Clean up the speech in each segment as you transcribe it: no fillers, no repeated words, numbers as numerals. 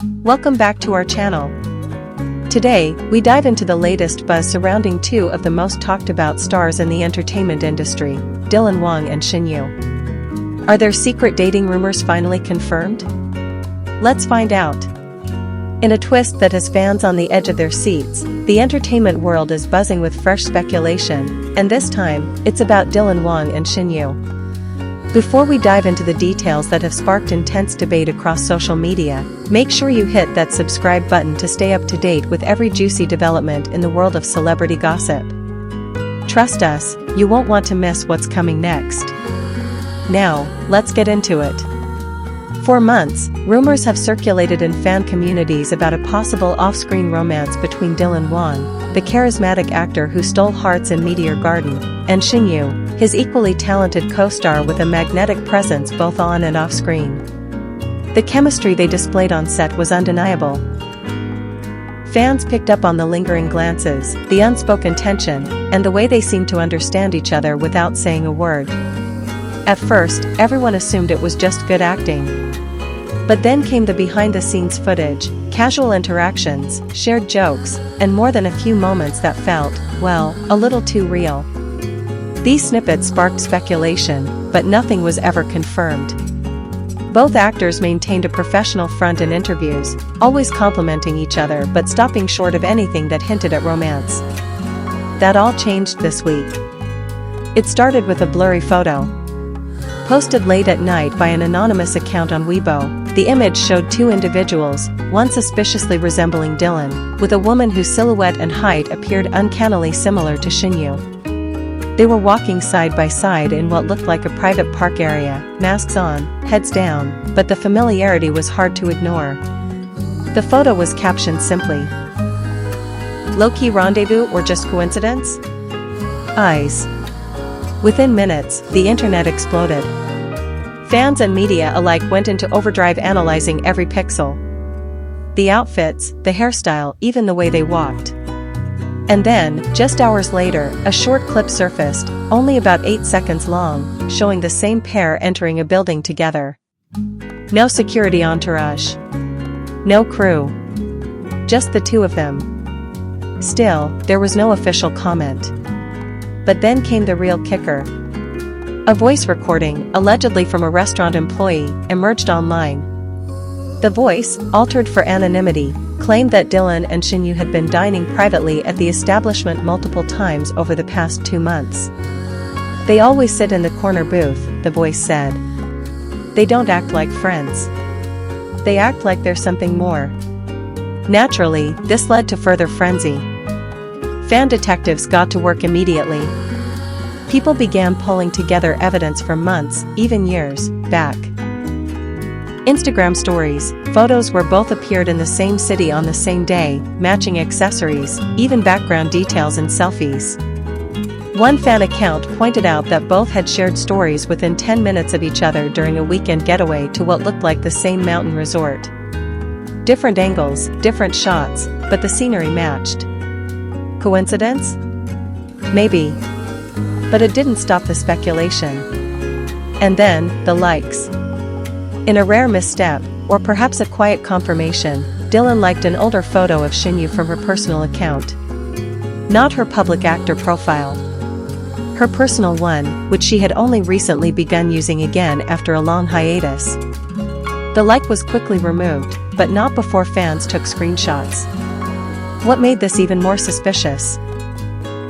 Welcome back to our channel. Today, we dive into the latest buzz surrounding two of the most talked about stars in the entertainment industry, Dylan Wang and Shen Yue. Are their secret dating rumors finally confirmed? Let's find out. In a twist that has fans on the edge of their seats, the entertainment world is buzzing with fresh speculation, and this time, it's about Dylan Wang and Shen Yue. Before we dive into the details that have sparked intense debate across social media, make sure you hit that subscribe button to stay up to date with every juicy development in the world of celebrity gossip. Trust us, you won't want to miss what's coming next. Now, let's get into it. For months, rumors have circulated in fan communities about a possible off-screen romance between Dylan Wang, the charismatic actor who stole hearts in Meteor Garden, and Shen Yue, his equally talented co-star with a magnetic presence both on and off-screen. The chemistry they displayed on set was undeniable. Fans picked up on the lingering glances, the unspoken tension, and the way they seemed to understand each other without saying a word. At first, everyone assumed it was just good acting. But then came the behind-the-scenes footage, casual interactions, shared jokes, and more than a few moments that felt, well, a little too real. These snippets sparked speculation, but nothing was ever confirmed. Both actors maintained a professional front in interviews, always complimenting each other but stopping short of anything that hinted at romance. That all changed this week. It started with a blurry photo posted late at night by an anonymous account on Weibo. The image showed two individuals, one suspiciously resembling Dylan, with a woman whose silhouette and height appeared uncannily similar to Shen Yue. They were walking side by side in what looked like a private park area, masks on, heads down, but the familiarity was hard to ignore. The photo was captioned simply, "Low-key rendezvous or just coincidence? Eyes." Within minutes, the internet exploded. Fans and media alike went into overdrive analyzing every pixel. The outfits, the hairstyle, even the way they walked. And then, just hours later, a short clip surfaced, only about 8 seconds long, showing the same pair entering a building together. No security entourage. No crew. Just the two of them. Still, there was no official comment. But then came the real kicker. A voice recording, allegedly from a restaurant employee, emerged online. The voice, altered for anonymity, claimed that Dylan and Shen Yue had been dining privately at the establishment multiple times over the past 2 months. "They always sit in the corner booth," the voice said. "They don't act like friends. They act like there's something more." Naturally, this led to further frenzy. Fan detectives got to work immediately. People began pulling together evidence from months, even years, back. Instagram stories, photos where both appeared in the same city on the same day, matching accessories, even background details and selfies. One fan account pointed out that both had shared stories within 10 minutes of each other during a weekend getaway to what looked like the same mountain resort. Different angles, different shots, but the scenery matched. Coincidence? Maybe. But it didn't stop the speculation. And then, the likes. In a rare misstep, or perhaps a quiet confirmation, Dylan liked an older photo of Shen Yue from her personal account. Not her public actor profile. Her personal one, which she had only recently begun using again after a long hiatus. The like was quickly removed, but not before fans took screenshots. What made this even more suspicious?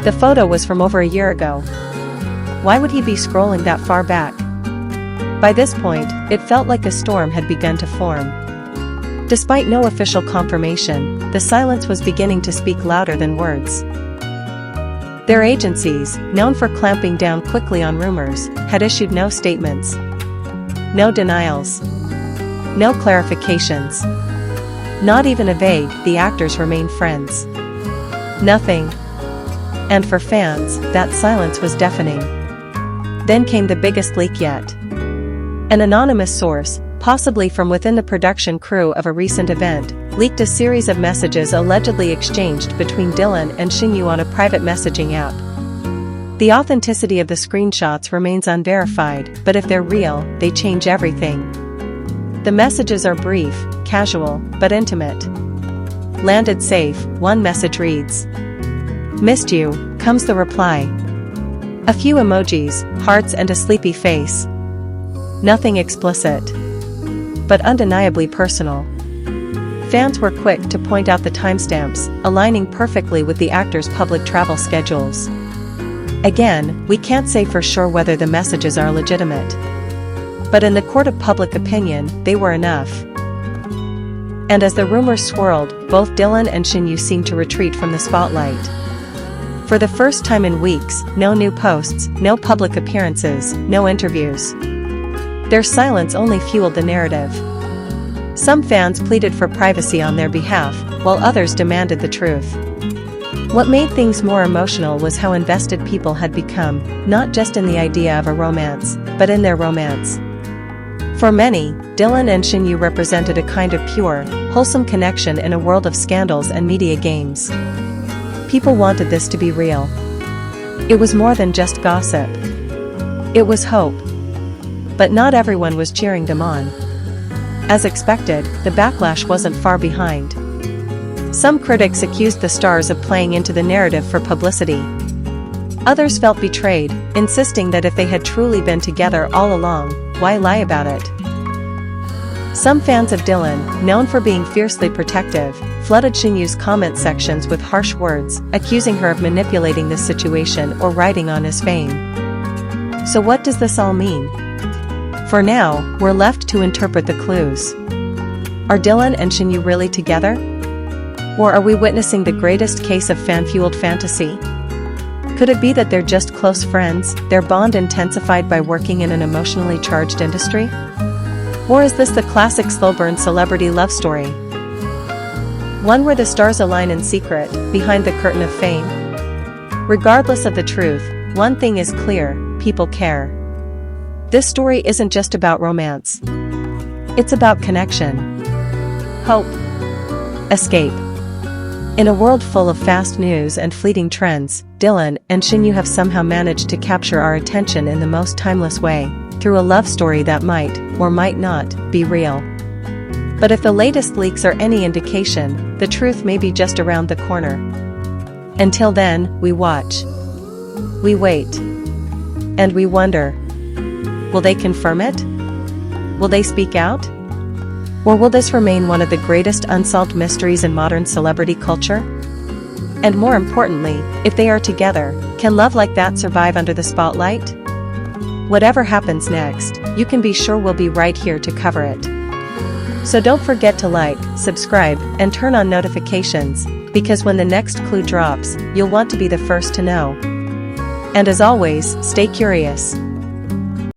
The photo was from over a year ago. Why would he be scrolling that far back? By this point, it felt like a storm had begun to form. Despite no official confirmation, the silence was beginning to speak louder than words. Their agencies, known for clamping down quickly on rumors, had issued no statements. No denials. No clarifications. Not even a vague, "the actors remain friends." Nothing. And for fans, that silence was deafening. Then came the biggest leak yet. An anonymous source, possibly from within the production crew of a recent event, leaked a series of messages allegedly exchanged between Dylan and Shen Yue on a private messaging app. The authenticity of the screenshots remains unverified, but if they're real, they change everything. The messages are brief, casual, but intimate. Landed safe, one message reads. Missed you, comes the reply. A few emojis, hearts and a sleepy face. Nothing explicit, but undeniably personal. Fans were quick to point out the timestamps, aligning perfectly with the actors' public travel schedules. Again, we can't say for sure whether the messages are legitimate. But in the court of public opinion, they were enough. And as the rumors swirled, both Dylan and Shen Yue seemed to retreat from the spotlight. For the first time in weeks, no new posts, no public appearances, no interviews. Their silence only fueled the narrative. Some fans pleaded for privacy on their behalf, while others demanded the truth. What made things more emotional was how invested people had become, not just in the idea of a romance, but in their romance. For many, Dylan and Shen Yue represented a kind of pure, wholesome connection in a world of scandals and media games. People wanted this to be real. It was more than just gossip. It was hope. But not everyone was cheering them on. As expected, the backlash wasn't far behind. Some critics accused the stars of playing into the narrative for publicity. Others felt betrayed, insisting that if they had truly been together all along, why lie about it? Some fans of Dylan, known for being fiercely protective, flooded Shen Yue's comment sections with harsh words, accusing her of manipulating the situation or riding on his fame. So what does this all mean? For now, we're left to interpret the clues. Are Dylan and Shen Yue really together? Or are we witnessing the greatest case of fan-fueled fantasy? Could it be that they're just close friends, their bond intensified by working in an emotionally charged industry? Or is this the classic slow-burn celebrity love story? One where the stars align in secret, behind the curtain of fame? Regardless of the truth, one thing is clear, people care. This story isn't just about romance. It's about connection, hope, escape. In a world full of fast news and fleeting trends, Dylan and Shen Yue have somehow managed to capture our attention in the most timeless way, through a love story that might, or might not, be real. But if the latest leaks are any indication, the truth may be just around the corner. Until then, we watch. We wait. And we wonder. Will they confirm it? Will they speak out? Or will this remain one of the greatest unsolved mysteries in modern celebrity culture? And more importantly, if they are together, can love like that survive under the spotlight? Whatever happens next, you can be sure we'll be right here to cover it. So don't forget to like, subscribe, and turn on notifications, because when the next clue drops, you'll want to be the first to know. And as always, stay curious.